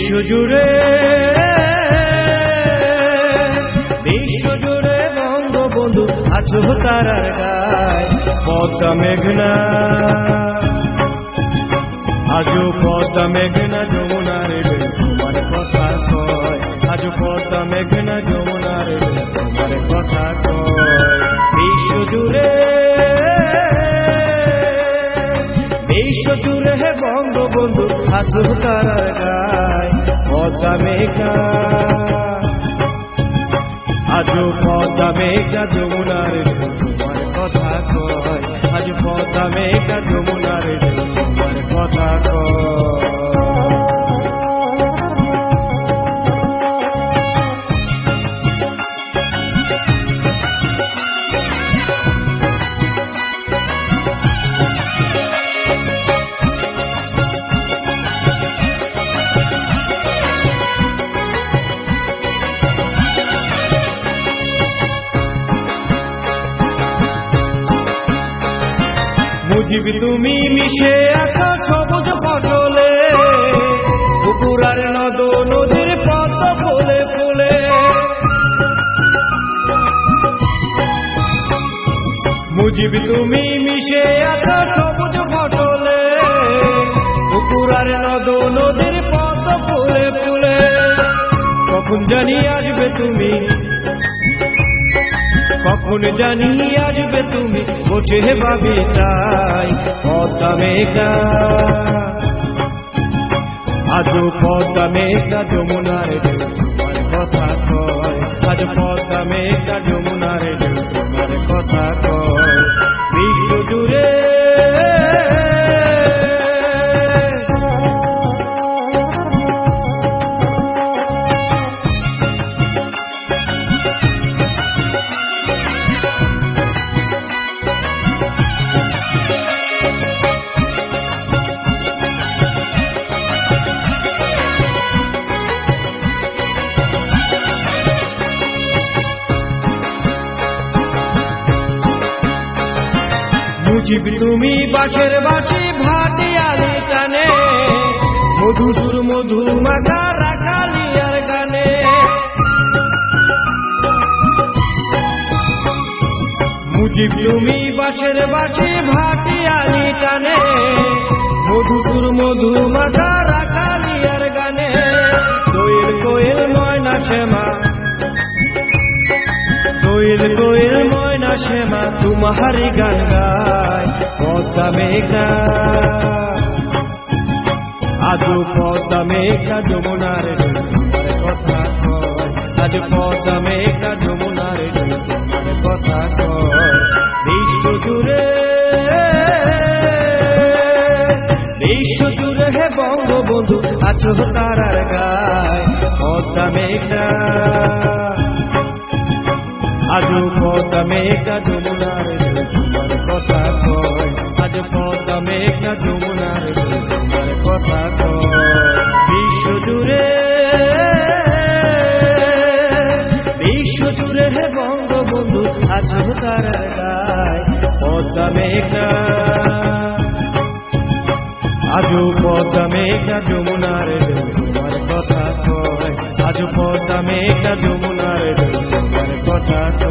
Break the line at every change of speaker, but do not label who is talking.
বিশ্বজুড়ে বঙ্গবন্ধু আছো তারার গায়। পদ্মা মেঘনা আজও পদ্মা মেঘনা যমুনার তোমার কথা কয়। আজও পদ্মা মেঘনা যমুনার তোমার কথা কয়। বিশ্বজুড়ে বঙ্গবন্ধু আছো তারার গায়। পদ্মা মেঘনা আজও পদ্মা মেঘনা যমুনার তোমার কথা কয়। আজ পদ্মা মেঘনা যমুনার তোমার কথা কয়। মুজিব তুমি মিশে আছো সবুজ ফসলে, পুকুর আর নদ নদীর পদ্ম ফুলে ফুলে। মুজিব তুমি মিশে আছো সবুজ ফসলে, পুকুর আর নদ নদীর পদ্ম ফুলে ফুলে। কখন জানি আসবে তুমি, কখন জানি আসবে তুমি, বসে ভাবি তাই। পদ্মা মেঘনা আজও পদ্মা মেঘনা যমুনার তোমার কথা কয়। আজ পদ্মা মেঘনা যমুনার তোমার কথা কয়। বিশ্বজুড়ে মুজিব তুমি বাঁশের বাঁশি ভাটিয়ালি টানে, মধুসুর মধু মাখা রাখালিয়ার গানে। মুজিব তুমি বাঁশের বাঁশি ভাটিয়ালি টানে, মধুসুর মধু মাখা রাখালিয়ার গানে। দোয়েল কোয়েল ময়না শ্যামা, দোয়েল কোয়েল ময়না শ্যামা তোমারি গান গায়। পদ্মা মেঘনা আজও পদ্মা মেঘনা যমুনার তোমার কথা কয়। আজ পদ্মা মেঘনা যমুনার তোমার কথা কয়। বিশ্বজুড়ে বঙ্গবন্ধু আছো তারার গায়। পদ্মা মেঘনা আজও পদ্মা মেঘনা যমুনার তোমার কথা কয়। আজ পদ্মা মেঘনা যমুনার তোমার কথা কয়। বিশ্বজুড়ে বঙ্গবন্ধু আছো তারার গায়। পদ্মা মেঘনা আজও পদ্মা মেঘনা যমুনার তোমার কথা কয়। আজ পদ্মা মেঘনা যমুনার তোমার কথা কয়।